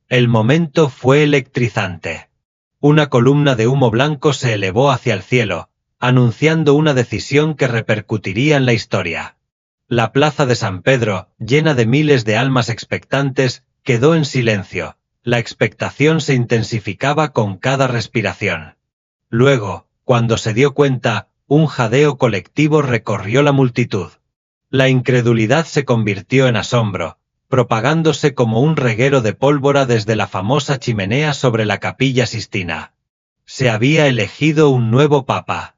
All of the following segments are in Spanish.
El momento fue electrizante. Una columna de humo blanco se elevó hacia el cielo, anunciando una decisión que repercutiría en la historia. La plaza de San Pedro, llena de miles de almas expectantes, quedó en silencio. La expectación se intensificaba con cada respiración. Luego, cuando se dio cuenta, un jadeo colectivo recorrió la multitud. La incredulidad se convirtió en asombro, propagándose como un reguero de pólvora desde la famosa chimenea sobre la Capilla Sistina. Se había elegido un nuevo papa.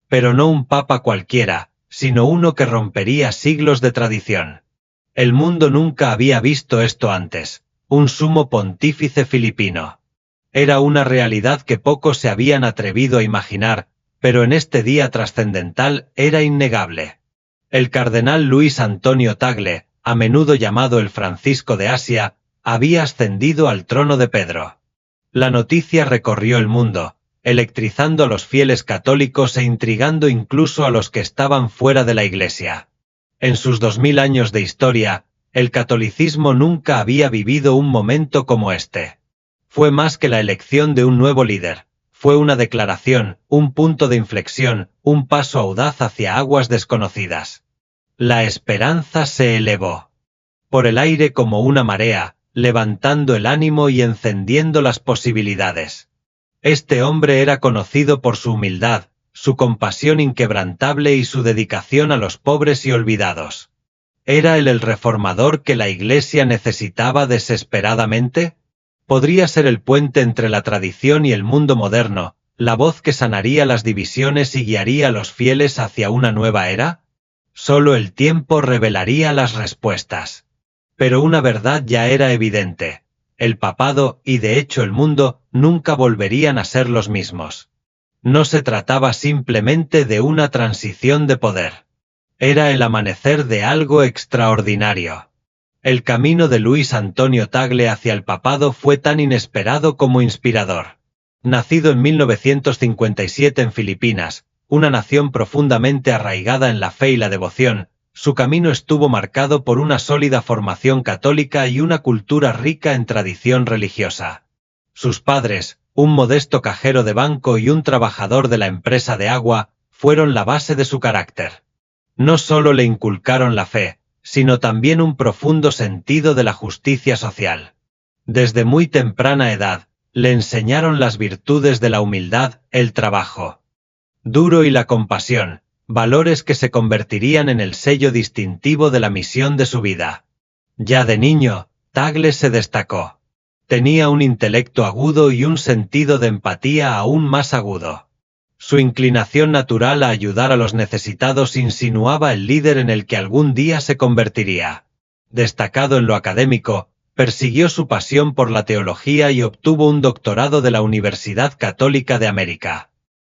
Pero no un papa cualquiera, sino uno que rompería siglos de tradición. El mundo nunca había visto esto antes, un sumo pontífice filipino. Era una realidad que pocos se habían atrevido a imaginar, pero en este día trascendental era innegable. El cardenal Luis Antonio Tagle, a menudo llamado el Francisco de Asia, había ascendido al trono de Pedro. La noticia recorrió el mundo, electrizando a los fieles católicos e intrigando incluso a los que estaban fuera de la Iglesia. En sus 2000 años de historia, el catolicismo nunca había vivido un momento como este. Fue más que la elección de un nuevo líder, fue una declaración, un punto de inflexión, un paso audaz hacia aguas desconocidas. La esperanza se elevó por el aire como una marea, levantando el ánimo y encendiendo las posibilidades. Este hombre era conocido por su humildad, su compasión inquebrantable y su dedicación a los pobres y olvidados. ¿Era él el reformador que la Iglesia necesitaba desesperadamente? ¿Podría ser el puente entre la tradición y el mundo moderno, la voz que sanaría las divisiones y guiaría a los fieles hacia una nueva era? Solo el tiempo revelaría las respuestas. Pero una verdad ya era evidente. El papado, y de hecho el mundo, nunca volverían a ser los mismos. No se trataba simplemente de una transición de poder. Era el amanecer de algo extraordinario. El camino de Luis Antonio Tagle hacia el papado fue tan inesperado como inspirador. Nacido en 1957 en Filipinas, una nación profundamente arraigada en la fe y la devoción, su camino estuvo marcado por una sólida formación católica y una cultura rica en tradición religiosa. Sus padres, un modesto cajero de banco y un trabajador de la empresa de agua, fueron la base de su carácter. No solo le inculcaron la fe, sino también un profundo sentido de la justicia social. Desde muy temprana edad, le enseñaron las virtudes de la humildad, el trabajo duro y la compasión, valores que se convertirían en el sello distintivo de la misión de su vida. Ya de niño, Tagle se destacó. Tenía un intelecto agudo y un sentido de empatía aún más agudo. Su inclinación natural a ayudar a los necesitados insinuaba el líder en el que algún día se convertiría. Destacado en lo académico, persiguió su pasión por la teología y obtuvo un doctorado de la Universidad Católica de América.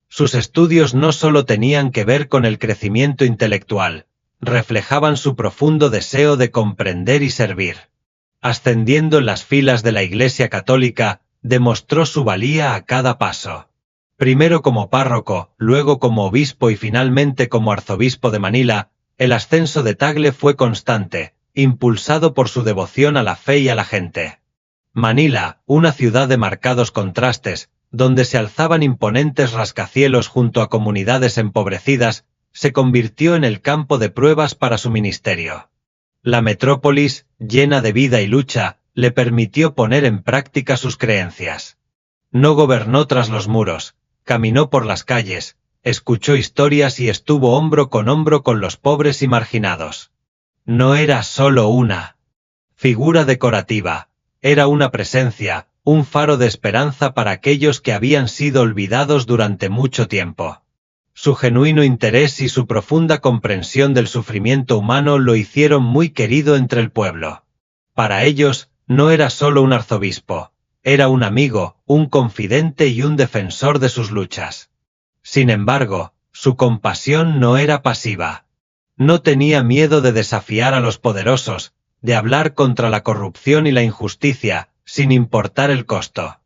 Sus estudios no solo tenían que ver con el crecimiento intelectual, reflejaban su profundo deseo de comprender y servir. Ascendiendo en las filas de la Iglesia Católica, demostró su valía a cada paso. Primero como párroco, luego como obispo y finalmente como arzobispo de Manila, el ascenso de Tagle fue constante, impulsado por su devoción a la fe y a la gente. Manila, una ciudad de marcados contrastes, donde se alzaban imponentes rascacielos junto a comunidades empobrecidas, se convirtió en el campo de pruebas para su ministerio. La metrópolis, llena de vida y lucha, le permitió poner en práctica sus creencias. No gobernó tras los muros, caminó por las calles, escuchó historias y estuvo hombro con los pobres y marginados. No era solo una figura decorativa, era una presencia, un faro de esperanza para aquellos que habían sido olvidados durante mucho tiempo. Su genuino interés y su profunda comprensión del sufrimiento humano lo hicieron muy querido entre el pueblo. Para ellos, no era solo un arzobispo, era un amigo, un confidente y un defensor de sus luchas. Sin embargo, su compasión no era pasiva. No tenía miedo de desafiar a los poderosos, de hablar contra la corrupción y la injusticia, sin importar el costo.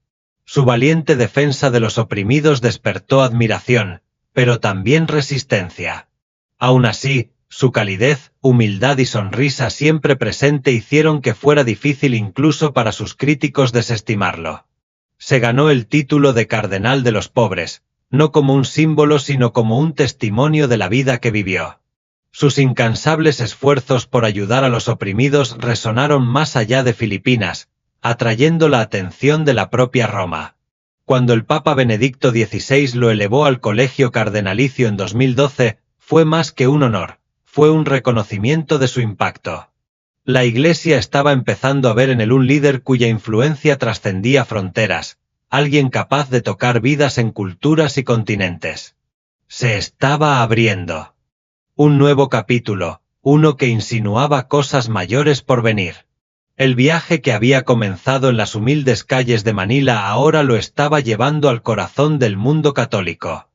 Su valiente defensa de los oprimidos despertó admiración, pero también resistencia. Aún así, Su calidez, humildad y sonrisa siempre presente hicieron que fuera difícil incluso para sus críticos desestimarlo. Se ganó el título de Cardenal de los Pobres, no como un símbolo sino como un testimonio de la vida que vivió. Sus incansables esfuerzos por ayudar a los oprimidos resonaron más allá de Filipinas, atrayendo la atención de la propia Roma. Cuando el Papa Benedicto XVI lo elevó al colegio cardenalicio en 2012, fue más que un honor, fue un reconocimiento de su impacto. La Iglesia estaba empezando a ver en él un líder cuya influencia trascendía fronteras, alguien capaz de tocar vidas en culturas y continentes. Se estaba abriendo un nuevo capítulo, uno que insinuaba cosas mayores por venir. El viaje que había comenzado en las humildes calles de Manila ahora lo estaba llevando al corazón del mundo católico.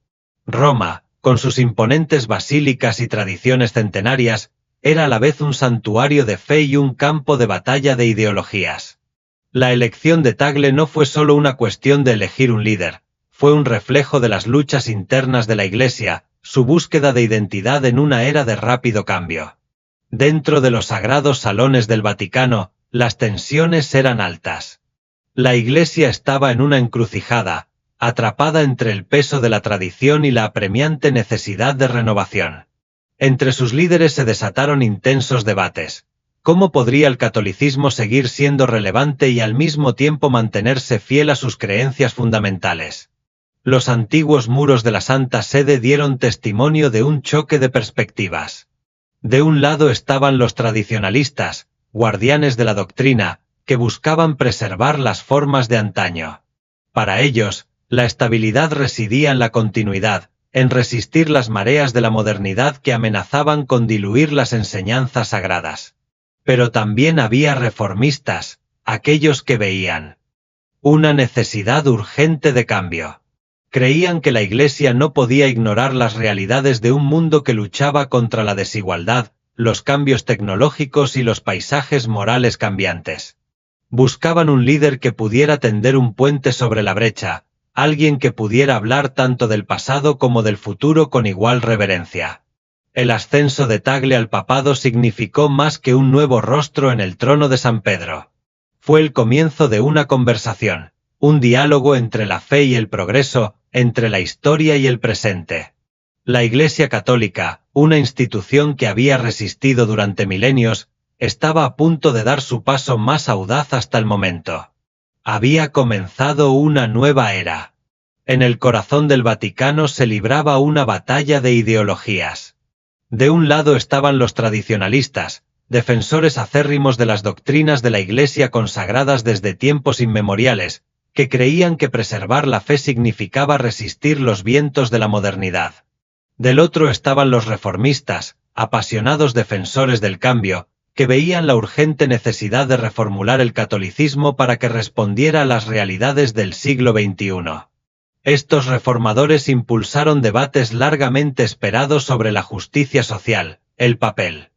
Roma, con sus imponentes basílicas y tradiciones centenarias, era a la vez un santuario de fe y un campo de batalla de ideologías. La elección de Tagle no fue solo una cuestión de elegir un líder, fue un reflejo de las luchas internas de la Iglesia, su búsqueda de identidad en una era de rápido cambio. Dentro de los sagrados salones del Vaticano, las tensiones eran altas. La Iglesia estaba en una encrucijada, atrapada entre el peso de la tradición y la apremiante necesidad de renovación. Entre sus líderes se desataron intensos debates. ¿Cómo podría el catolicismo seguir siendo relevante y al mismo tiempo mantenerse fiel a sus creencias fundamentales? Los antiguos muros de la Santa Sede dieron testimonio de un choque de perspectivas. De un lado estaban los tradicionalistas, guardianes de la doctrina, que buscaban preservar las formas de antaño. Para ellos, la estabilidad residía en la continuidad, en resistir las mareas de la modernidad que amenazaban con diluir las enseñanzas sagradas. Pero también había reformistas, aquellos que veían una necesidad urgente de cambio. Creían que la Iglesia no podía ignorar las realidades de un mundo que luchaba contra la desigualdad, los cambios tecnológicos y los paisajes morales cambiantes. Buscaban un líder que pudiera tender un puente sobre la brecha, alguien que pudiera hablar tanto del pasado como del futuro con igual reverencia. El ascenso de Tagle al papado significó más que un nuevo rostro en el trono de San Pedro. Fue el comienzo de una conversación, un diálogo entre la fe y el progreso, entre la historia y el presente. La Iglesia Católica, una institución que había resistido durante milenios, estaba a punto de dar su paso más audaz hasta el momento. Había comenzado una nueva era. En el corazón del Vaticano se libraba una batalla de ideologías. De un lado estaban los tradicionalistas, defensores acérrimos de las doctrinas de la Iglesia consagradas desde tiempos inmemoriales, que creían que preservar la fe significaba resistir los vientos de la modernidad. Del otro estaban los reformistas, apasionados defensores del cambio, que veían la urgente necesidad de reformular el catolicismo para que respondiera a las realidades del siglo XXI. Estos reformadores impulsaron debates largamente esperados sobre la justicia social, el papel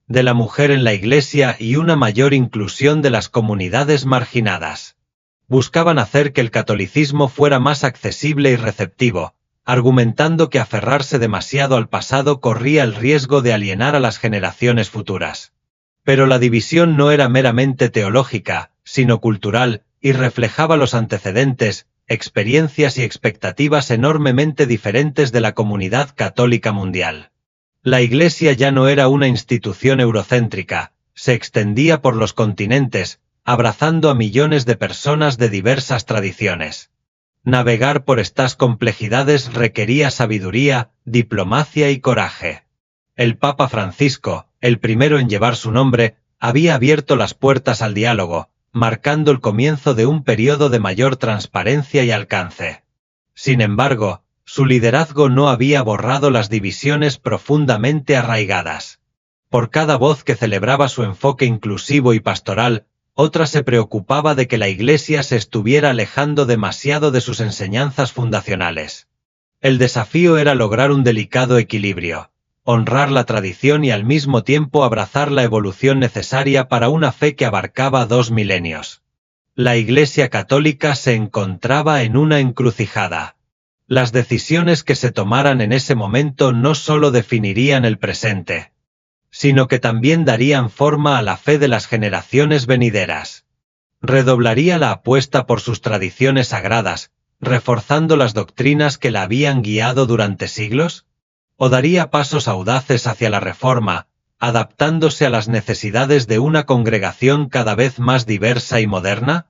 de la mujer en la Iglesia y una mayor inclusión de las comunidades marginadas. Buscaban hacer que el catolicismo fuera más accesible y receptivo, argumentando que aferrarse demasiado al pasado corría el riesgo de alienar a las generaciones futuras. Pero la división no era meramente teológica, sino cultural, y reflejaba los antecedentes, experiencias y expectativas enormemente diferentes de la comunidad católica mundial. La Iglesia ya no era una institución eurocéntrica, se extendía por los continentes, abrazando a millones de personas de diversas tradiciones. Navegar por estas complejidades requería sabiduría, diplomacia y coraje. El Papa Francisco, el primero en llevar su nombre, había abierto las puertas al diálogo, marcando el comienzo de un periodo de mayor transparencia y alcance. Sin embargo, su liderazgo no había borrado las divisiones profundamente arraigadas. Por cada voz que celebraba su enfoque inclusivo y pastoral, otra se preocupaba de que la Iglesia se estuviera alejando demasiado de sus enseñanzas fundacionales. El desafío era lograr un delicado equilibrio, honrar la tradición y al mismo tiempo abrazar la evolución necesaria para una fe que abarcaba 2 milenios. La Iglesia Católica se encontraba en una encrucijada. Las decisiones que se tomaran en ese momento no solo definirían el presente, sino que también darían forma a la fe de las generaciones venideras. Redoblaría la apuesta por sus tradiciones sagradas, reforzando las doctrinas que la habían guiado durante siglos, o daría pasos audaces hacia la reforma, adaptándose a las necesidades de una congregación cada vez más diversa y moderna.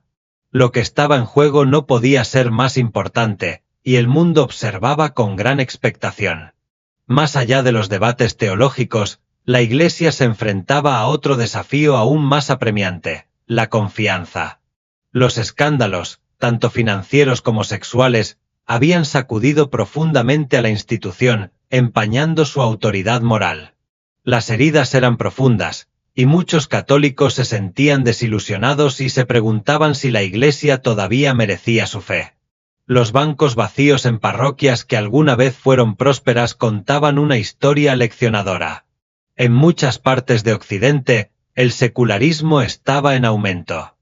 Lo que estaba en juego no podía ser más importante, y el mundo observaba con gran expectación. Más allá de los debates teológicos, la Iglesia se enfrentaba a otro desafío aún más apremiante: la confianza. Los escándalos, tanto financieros como sexuales, habían sacudido profundamente a la institución, empañando su autoridad moral. Las heridas eran profundas, y muchos católicos se sentían desilusionados y se preguntaban si la Iglesia todavía merecía su fe. Los bancos vacíos en parroquias que alguna vez fueron prósperas contaban una historia leccionadora. En muchas partes de Occidente, el secularismo estaba en aumento.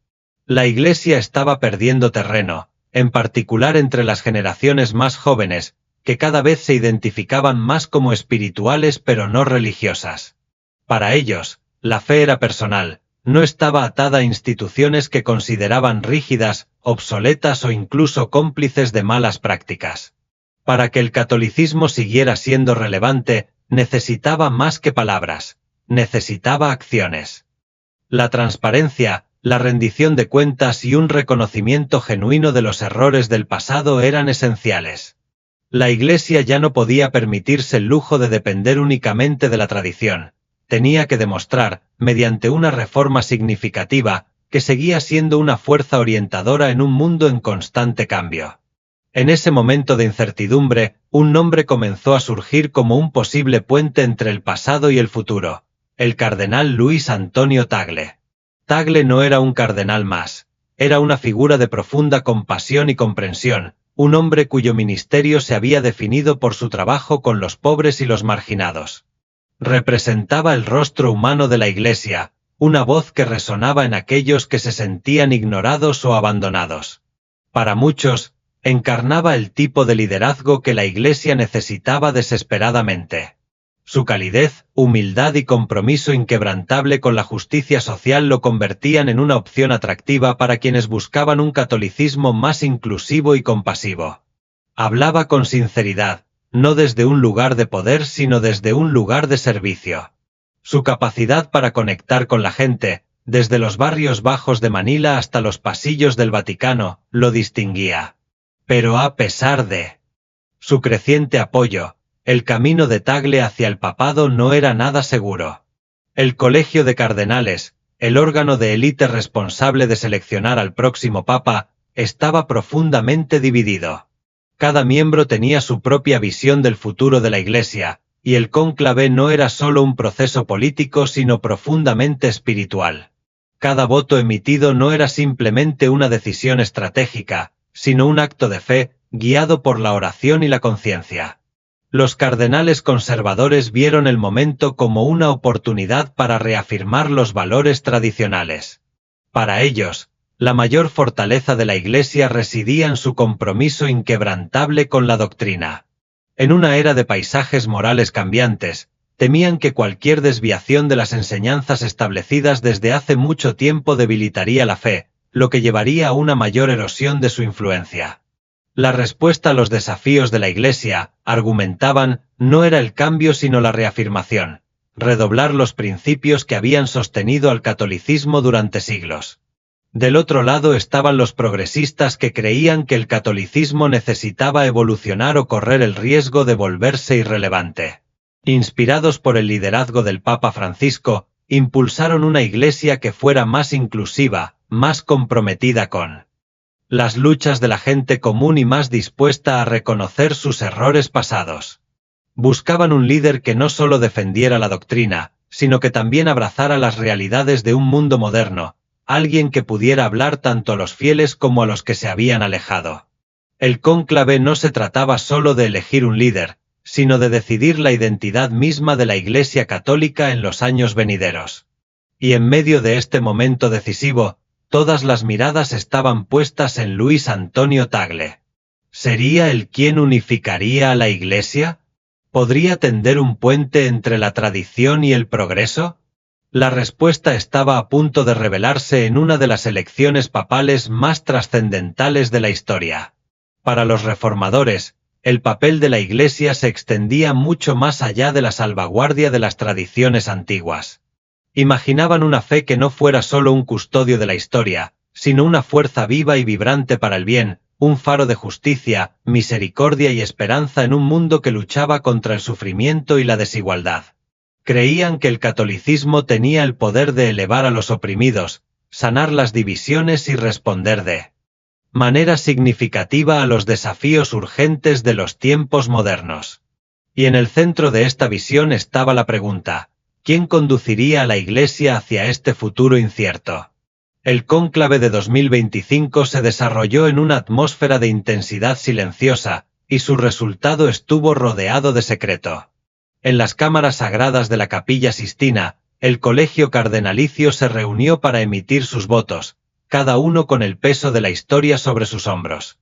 La Iglesia estaba perdiendo terreno, en particular entre las generaciones más jóvenes, que cada vez se identificaban más como espirituales pero no religiosas. Para ellos, la fe era personal, no estaba atada a instituciones que consideraban rígidas, obsoletas o incluso cómplices de malas prácticas. Para que el catolicismo siguiera siendo relevante, necesitaba más que palabras, necesitaba acciones. La transparencia, la rendición de cuentas y un reconocimiento genuino de los errores del pasado eran esenciales. La Iglesia ya no podía permitirse el lujo de depender únicamente de la tradición. Tenía que demostrar, mediante una reforma significativa, que seguía siendo una fuerza orientadora en un mundo en constante cambio. En ese momento de incertidumbre, un nombre comenzó a surgir como un posible puente entre el pasado y el futuro: el cardenal Luis Antonio Tagle. Tagle no era un cardenal más, era una figura de profunda compasión y comprensión, un hombre cuyo ministerio se había definido por su trabajo con los pobres y los marginados. Representaba el rostro humano de la Iglesia, una voz que resonaba en aquellos que se sentían ignorados o abandonados. Para muchos, encarnaba el tipo de liderazgo que la Iglesia necesitaba desesperadamente. Su calidez, humildad y compromiso inquebrantable con la justicia social lo convertían en una opción atractiva para quienes buscaban un catolicismo más inclusivo y compasivo. Hablaba con sinceridad, no desde un lugar de poder sino desde un lugar de servicio. Su capacidad para conectar con la gente, desde los barrios bajos de Manila hasta los pasillos del Vaticano, lo distinguía. Pero a pesar de su creciente apoyo, el camino de Tagle hacia el papado no era nada seguro. El Colegio de Cardenales, el órgano de élite responsable de seleccionar al próximo papa, estaba profundamente dividido. Cada miembro tenía su propia visión del futuro de la Iglesia, y el cónclave no era solo un proceso político sino profundamente espiritual. Cada voto emitido no era simplemente una decisión estratégica, sino un acto de fe, guiado por la oración y la conciencia. Los cardenales conservadores vieron el momento como una oportunidad para reafirmar los valores tradicionales. Para ellos, la mayor fortaleza de la Iglesia residía en su compromiso inquebrantable con la doctrina. En una era de paisajes morales cambiantes, temían que cualquier desviación de las enseñanzas establecidas desde hace mucho tiempo debilitaría la fe, lo que llevaría a una mayor erosión de su influencia. La respuesta a los desafíos de la Iglesia, argumentaban, no era el cambio sino la reafirmación, redoblar los principios que habían sostenido al catolicismo durante siglos. Del otro lado estaban los progresistas que creían que el catolicismo necesitaba evolucionar o correr el riesgo de volverse irrelevante. Inspirados por el liderazgo del Papa Francisco, impulsaron una Iglesia que fuera más inclusiva, más comprometida con las luchas de la gente común y más dispuesta a reconocer sus errores pasados. Buscaban un líder que no solo defendiera la doctrina, sino que también abrazara las realidades de un mundo moderno, alguien que pudiera hablar tanto a los fieles como a los que se habían alejado. El cónclave no se trataba solo de elegir un líder, sino de decidir la identidad misma de la Iglesia católica en los años venideros. Y en medio de este momento decisivo, todas las miradas estaban puestas en Luis Antonio Tagle. ¿Sería él quien unificaría a la Iglesia? ¿Podría tender un puente entre la tradición y el progreso? La respuesta estaba a punto de revelarse en una de las elecciones papales más trascendentales de la historia. Para los reformadores, el papel de la Iglesia se extendía mucho más allá de la salvaguardia de las tradiciones antiguas. Imaginaban una fe que no fuera solo un custodio de la historia, sino una fuerza viva y vibrante para el bien, un faro de justicia, misericordia y esperanza en un mundo que luchaba contra el sufrimiento y la desigualdad. Creían que el catolicismo tenía el poder de elevar a los oprimidos, sanar las divisiones y responder de manera significativa a los desafíos urgentes de los tiempos modernos. Y en el centro de esta visión estaba la pregunta: ¿quién conduciría a la Iglesia hacia este futuro incierto? El cónclave de 2025 se desarrolló en una atmósfera de intensidad silenciosa, y su resultado estuvo rodeado de secreto. En las cámaras sagradas de la Capilla Sistina, el colegio cardenalicio se reunió para emitir sus votos, cada uno con el peso de la historia sobre sus hombros.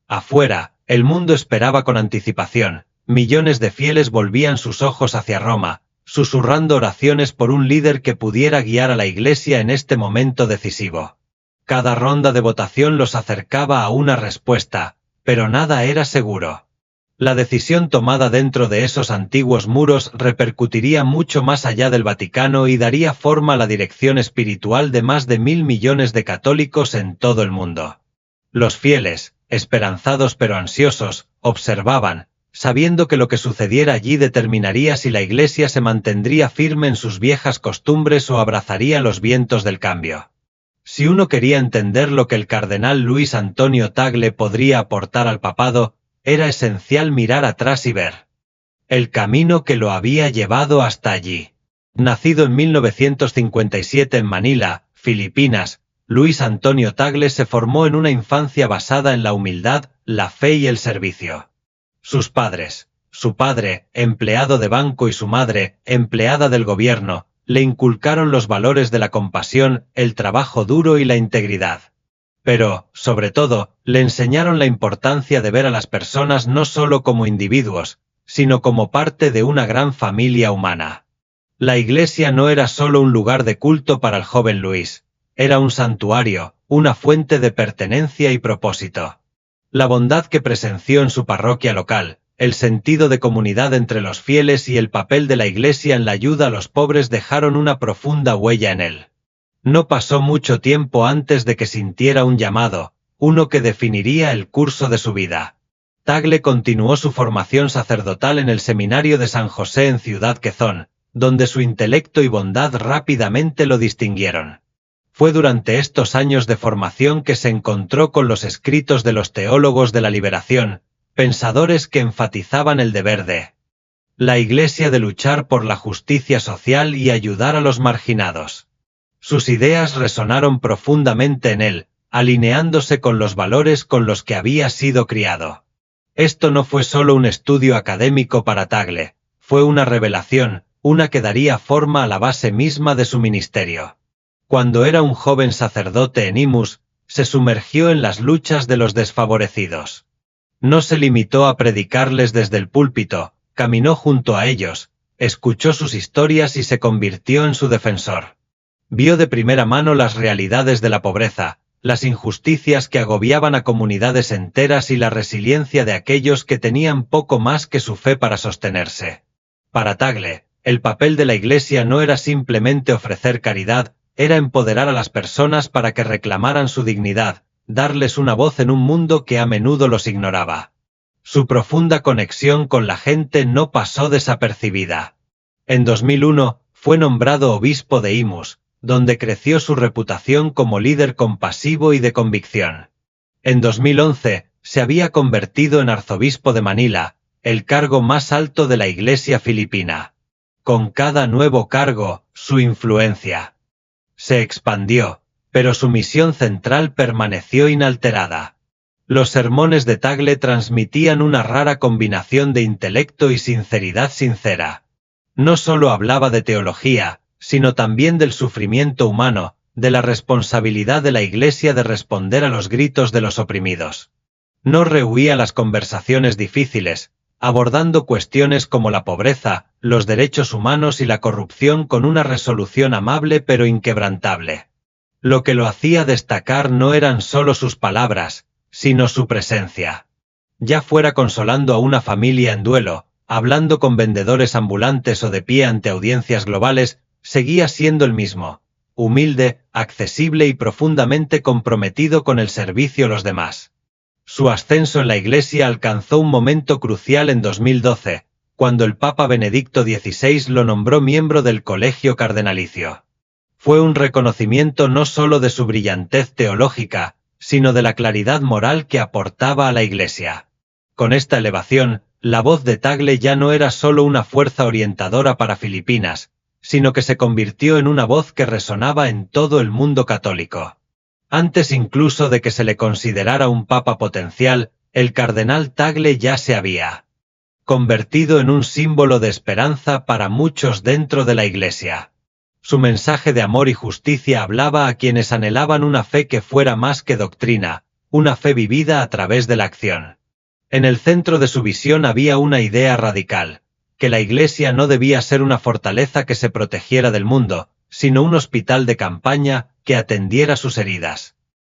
Afuera, el mundo esperaba con anticipación, millones de fieles volvían sus ojos hacia Roma, susurrando oraciones por un líder que pudiera guiar a la Iglesia en este momento decisivo. Cada ronda de votación los acercaba a una respuesta, pero nada era seguro. La decisión tomada dentro de esos antiguos muros repercutiría mucho más allá del Vaticano y daría forma a la dirección espiritual de más de 1.000 millones de católicos en todo el mundo. Los fieles, esperanzados pero ansiosos, observaban, sabiendo que lo que sucediera allí determinaría si la Iglesia se mantendría firme en sus viejas costumbres o abrazaría los vientos del cambio. Si uno quería entender lo que el cardenal Luis Antonio Tagle podría aportar al papado, era esencial mirar atrás y ver el camino que lo había llevado hasta allí. Nacido en 1957 en Manila, Filipinas, Luis Antonio Tagle se formó en una infancia basada en la humildad, la fe y el servicio. Sus padres, su padre, empleado de banco, y su madre, empleada del gobierno, le inculcaron los valores de la compasión, el trabajo duro y la integridad. Pero, sobre todo, le enseñaron la importancia de ver a las personas no solo como individuos, sino como parte de una gran familia humana. La Iglesia no era solo un lugar de culto para el joven Luis, era un santuario, una fuente de pertenencia y propósito. La bondad que presenció en su parroquia local, el sentido de comunidad entre los fieles y el papel de la Iglesia en la ayuda a los pobres dejaron una profunda huella en él. No pasó mucho tiempo antes de que sintiera un llamado, uno que definiría el curso de su vida. Tagle continuó su formación sacerdotal en el Seminario de San José en Ciudad Quezón, donde su intelecto y bondad rápidamente lo distinguieron. Fue durante estos años de formación que se encontró con los escritos de los teólogos de la liberación, pensadores que enfatizaban el deber de la Iglesia de luchar por la justicia social y ayudar a los marginados. Sus ideas resonaron profundamente en él, alineándose con los valores con los que había sido criado. Esto no fue solo un estudio académico para Tagle, fue una revelación, una que daría forma a la base misma de su ministerio. Cuando era un joven sacerdote en Imus, se sumergió en las luchas de los desfavorecidos. No se limitó a predicarles desde el púlpito, caminó junto a ellos, escuchó sus historias y se convirtió en su defensor. Vio de primera mano las realidades de la pobreza, las injusticias que agobiaban a comunidades enteras y la resiliencia de aquellos que tenían poco más que su fe para sostenerse. Para Tagle, el papel de la Iglesia no era simplemente ofrecer caridad, era empoderar a las personas para que reclamaran su dignidad, darles una voz en un mundo que a menudo los ignoraba. Su profunda conexión con la gente no pasó desapercibida. En 2001, fue nombrado obispo de Imus, donde creció su reputación como líder compasivo y de convicción. En 2011, se había convertido en arzobispo de Manila, el cargo más alto de la Iglesia filipina. Con cada nuevo cargo, su influencia se expandió, pero su misión central permaneció inalterada. Los sermones de Tagle transmitían una rara combinación de intelecto y sinceridad sincera. No solo hablaba de teología, sino también del sufrimiento humano, de la responsabilidad de la Iglesia de responder a los gritos de los oprimidos. No rehuía las conversaciones difíciles, abordando cuestiones como la pobreza, los derechos humanos y la corrupción con una resolución amable pero inquebrantable. Lo que lo hacía destacar no eran solo sus palabras, sino su presencia. Ya fuera consolando a una familia en duelo, hablando con vendedores ambulantes o de pie ante audiencias globales, seguía siendo el mismo, humilde, accesible y profundamente comprometido con el servicio a los demás. Su ascenso en la Iglesia alcanzó un momento crucial en 2012, cuando el Papa Benedicto XVI lo nombró miembro del Colegio Cardenalicio. Fue un reconocimiento no solo de su brillantez teológica, sino de la claridad moral que aportaba a la Iglesia. Con esta elevación, la voz de Tagle ya no era solo una fuerza orientadora para Filipinas, sino que se convirtió en una voz que resonaba en todo el mundo católico. Antes incluso de que se le considerara un papa potencial, el cardenal Tagle ya se había convertido en un símbolo de esperanza para muchos dentro de la Iglesia. Su mensaje de amor y justicia hablaba a quienes anhelaban una fe que fuera más que doctrina, una fe vivida a través de la acción. En el centro de su visión había una idea radical, que la Iglesia no debía ser una fortaleza que se protegiera del mundo, sino un hospital de campaña que atendiera sus heridas.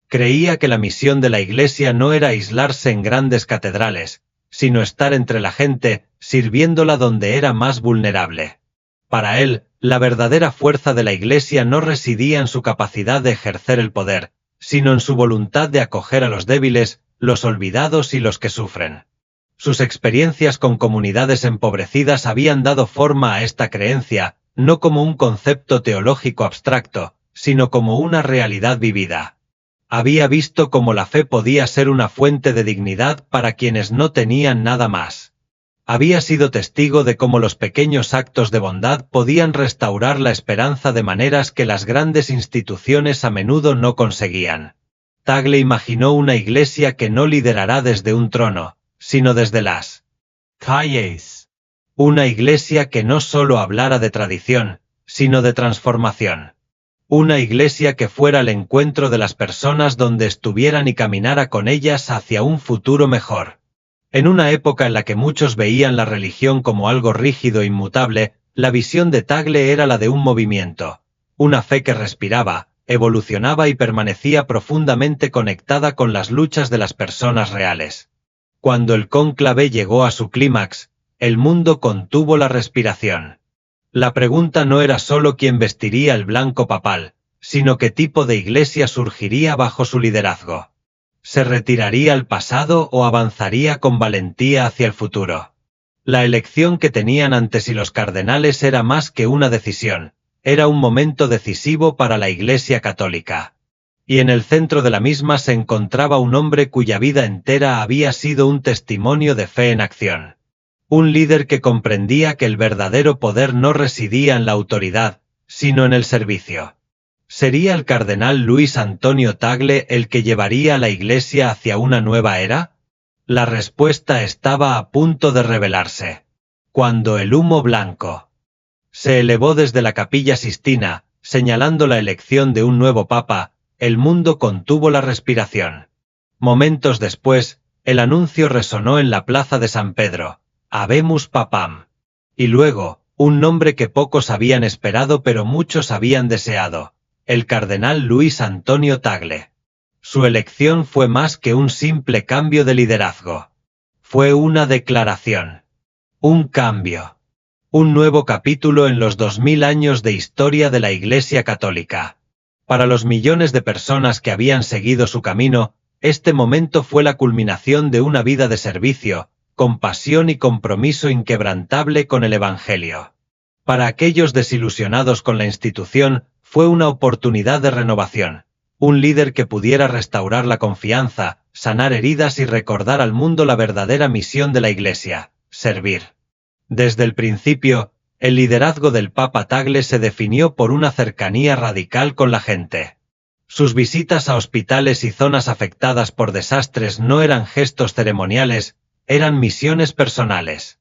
Creía que la misión de la Iglesia no era aislarse en grandes catedrales, sino estar entre la gente, sirviéndola donde era más vulnerable. Para él, la verdadera fuerza de la Iglesia no residía en su capacidad de ejercer el poder, sino en su voluntad de acoger a los débiles, los olvidados y los que sufren. Sus experiencias con comunidades empobrecidas habían dado forma a esta creencia, no como un concepto teológico abstracto, sino como una realidad vivida. Había visto cómo la fe podía ser una fuente de dignidad para quienes no tenían nada más. Había sido testigo de cómo los pequeños actos de bondad podían restaurar la esperanza de maneras que las grandes instituciones a menudo no conseguían. Tagle imaginó una iglesia que no liderará desde un trono, sino desde las calles. Una iglesia que no solo hablara de tradición, sino de transformación. Una iglesia que fuera al encuentro de las personas donde estuvieran y caminara con ellas hacia un futuro mejor. En una época en la que muchos veían la religión como algo rígido e inmutable, la visión de Tagle era la de un movimiento, una fe que respiraba, evolucionaba y permanecía profundamente conectada con las luchas de las personas reales. Cuando el cónclave llegó a su clímax, el mundo contuvo la respiración. La pregunta no era solo quién vestiría el blanco papal, sino qué tipo de iglesia surgiría bajo su liderazgo. ¿Se retiraría al pasado o avanzaría con valentía hacia el futuro? La elección que tenían ante sí los cardenales era más que una decisión, era un momento decisivo para la Iglesia católica. Y en el centro de la misma se encontraba un hombre cuya vida entera había sido un testimonio de fe en acción. Un líder que comprendía que el verdadero poder no residía en la autoridad, sino en el servicio. ¿Sería el cardenal Luis Antonio Tagle el que llevaría a la Iglesia hacia una nueva era? La respuesta estaba a punto de revelarse. Cuando el humo blanco se elevó desde la Capilla Sistina, señalando la elección de un nuevo papa, el mundo contuvo la respiración. Momentos después, el anuncio resonó en la plaza de San Pedro, Habemus Papam. Y luego, un nombre que pocos habían esperado pero muchos habían deseado, el cardenal Luis Antonio Tagle. Su elección fue más que un simple cambio de liderazgo. Fue una declaración. Un cambio. Un nuevo capítulo en los 2000 años de historia de la Iglesia Católica. Para los millones de personas que habían seguido su camino, este momento fue la culminación de una vida de servicio, compasión y compromiso inquebrantable con el Evangelio. Para aquellos desilusionados con la institución, fue una oportunidad de renovación, un líder que pudiera restaurar la confianza, sanar heridas y recordar al mundo la verdadera misión de la Iglesia, servir. Desde el principio, el liderazgo del Papa Tagle se definió por una cercanía radical con la gente. Sus visitas a hospitales y zonas afectadas por desastres no eran gestos ceremoniales, eran misiones personales.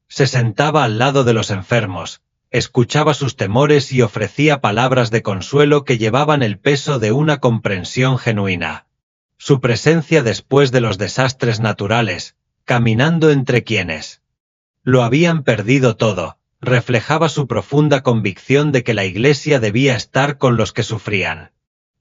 Se sentaba al lado de los enfermos, escuchaba sus temores y ofrecía palabras de consuelo que llevaban el peso de una comprensión genuina. Su presencia después de los desastres naturales, caminando entre quienes Lo habían perdido todo, reflejaba su profunda convicción de que la Iglesia debía estar con los que sufrían.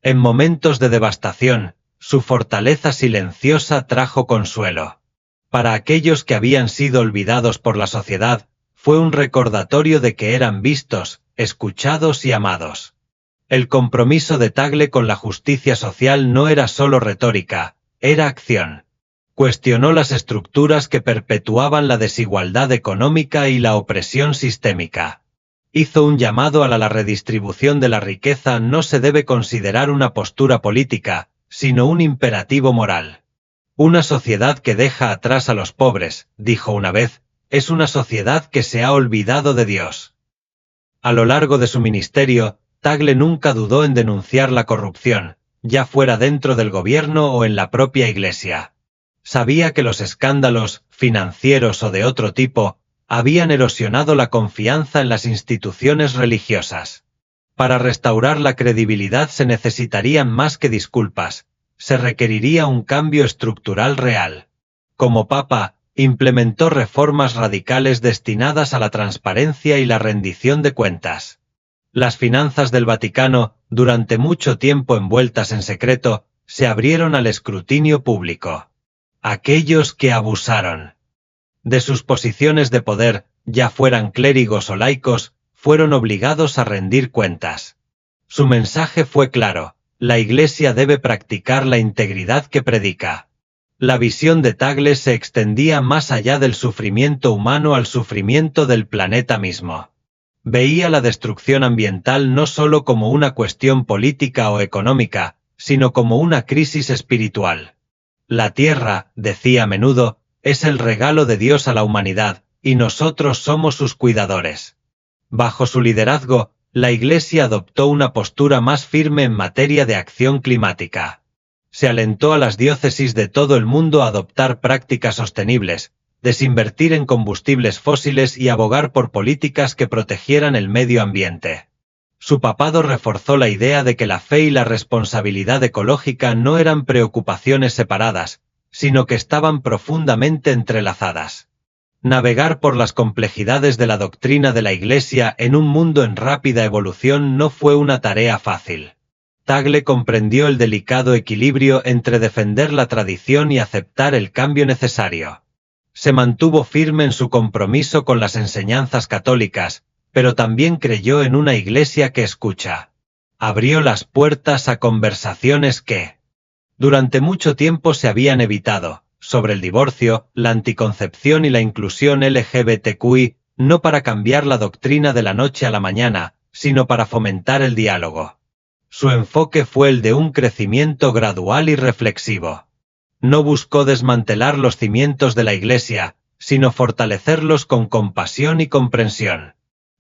En momentos de devastación, su fortaleza silenciosa trajo consuelo. Para aquellos que habían sido olvidados por la sociedad, fue un recordatorio de que eran vistos, escuchados y amados. El compromiso de Tagle con la justicia social no era solo retórica, era acción. Cuestionó las estructuras que perpetuaban la desigualdad económica y la opresión sistémica. Hizo un llamado a la redistribución de la riqueza. No se debe considerar una postura política, sino un imperativo moral. Una sociedad que deja atrás a los pobres, dijo una vez, es una sociedad que se ha olvidado de Dios. A lo largo de su ministerio, Tagle nunca dudó en denunciar la corrupción, ya fuera dentro del gobierno o en la propia Iglesia. Sabía que los escándalos, financieros o de otro tipo, habían erosionado la confianza en las instituciones religiosas. Para restaurar la credibilidad se necesitarían más que disculpas, se requeriría un cambio estructural real. Como Papa, implementó reformas radicales destinadas a la transparencia y la rendición de cuentas. Las finanzas del Vaticano, durante mucho tiempo envueltas en secreto, se abrieron al escrutinio público. Aquellos que abusaron de sus posiciones de poder, ya fueran clérigos o laicos, fueron obligados a rendir cuentas. Su mensaje fue claro: la Iglesia debe practicar la integridad que predica. La visión de Tagle se extendía más allá del sufrimiento humano al sufrimiento del planeta mismo. Veía la destrucción ambiental no solo como una cuestión política o económica, sino como una crisis espiritual. La Tierra, decía a menudo, es el regalo de Dios a la humanidad, y nosotros somos sus cuidadores. Bajo su liderazgo, la Iglesia adoptó una postura más firme en materia de acción climática. Se alentó a las diócesis de todo el mundo a adoptar prácticas sostenibles, desinvertir en combustibles fósiles y abogar por políticas que protegieran el medio ambiente. Su papado reforzó la idea de que la fe y la responsabilidad ecológica no eran preocupaciones separadas, sino que estaban profundamente entrelazadas. Navegar por las complejidades de la doctrina de la Iglesia en un mundo en rápida evolución no fue una tarea fácil. Tagle comprendió el delicado equilibrio entre defender la tradición y aceptar el cambio necesario. Se mantuvo firme en su compromiso con las enseñanzas católicas, pero también creyó en una Iglesia que escucha. Abrió las puertas a conversaciones que, durante mucho tiempo se habían evitado, sobre el divorcio, la anticoncepción y la inclusión LGBTQI, no para cambiar la doctrina de la noche a la mañana, sino para fomentar el diálogo. Su enfoque fue el de un crecimiento gradual y reflexivo. No buscó desmantelar los cimientos de la Iglesia, sino fortalecerlos con compasión y comprensión.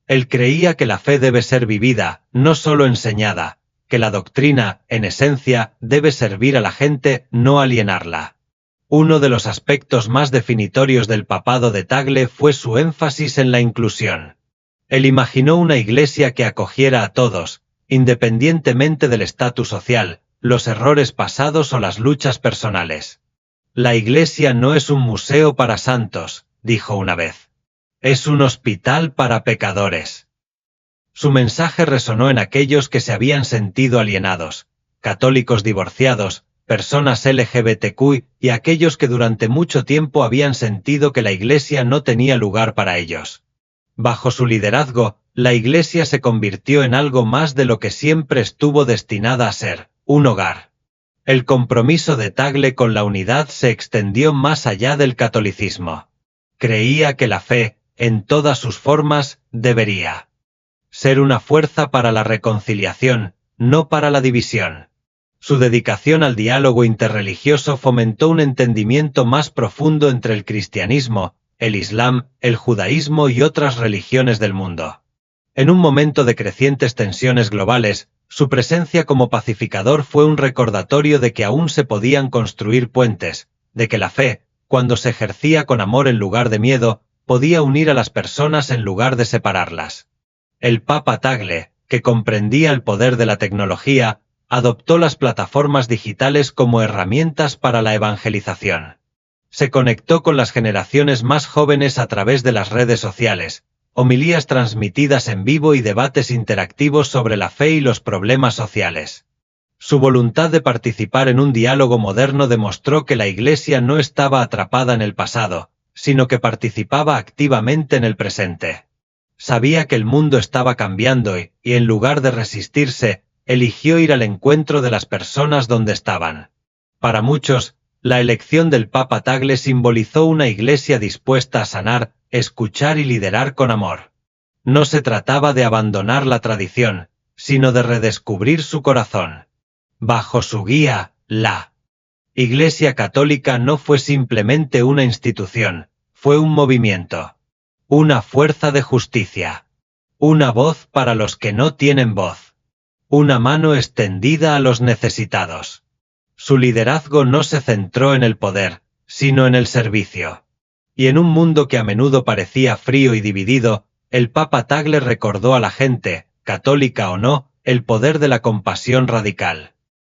Él creía que la fe debe ser vivida, no solo enseñada, que la doctrina, en esencia, debe servir a la gente, no alienarla. Uno de los aspectos más definitorios del papado de Tagle fue su énfasis en la inclusión. Él imaginó una Iglesia que acogiera a todos, independientemente del estatus social, los errores pasados o las luchas personales. La Iglesia no es un museo para santos, dijo una vez. Es un hospital para pecadores. Su mensaje resonó en aquellos que se habían sentido alienados, católicos divorciados, personas LGBTQ y aquellos que durante mucho tiempo habían sentido que la Iglesia no tenía lugar para ellos. Bajo su liderazgo, la Iglesia se convirtió en algo más de lo que siempre estuvo destinada a ser, un hogar. El compromiso de Tagle con la unidad se extendió más allá del catolicismo. Creía que la fe, en todas sus formas, debería ser una fuerza para la reconciliación, no para la división. Su dedicación al diálogo interreligioso fomentó un entendimiento más profundo entre el cristianismo, el islam, el judaísmo y otras religiones del mundo. En un momento de crecientes tensiones globales, su presencia como pacificador fue un recordatorio de que aún se podían construir puentes, de que la fe, cuando se ejercía con amor en lugar de miedo, podía unir a las personas en lugar de separarlas. El Papa Tagle, que comprendía el poder de la tecnología, adoptó las plataformas digitales como herramientas para la evangelización. Se conectó con las generaciones más jóvenes a través de las redes sociales, homilías transmitidas en vivo y debates interactivos sobre la fe y los problemas sociales. Su voluntad de participar en un diálogo moderno demostró que la Iglesia no estaba atrapada en el pasado, sino que participaba activamente en el presente. Sabía que el mundo estaba cambiando y, en lugar de resistirse, eligió ir al encuentro de las personas donde estaban. Para muchos, la elección del Papa Tagle simbolizó una Iglesia dispuesta a sanar, escuchar y liderar con amor. No se trataba de abandonar la tradición, sino de redescubrir su corazón. Bajo su guía, la Iglesia Católica no fue simplemente una institución, fue un movimiento. Una fuerza de justicia. Una voz para los que no tienen voz. Una mano extendida a los necesitados. Su liderazgo no se centró en el poder, sino en el servicio. Y en un mundo que a menudo parecía frío y dividido, el Papa Tagle recordó a la gente, católica o no, el poder de la compasión radical.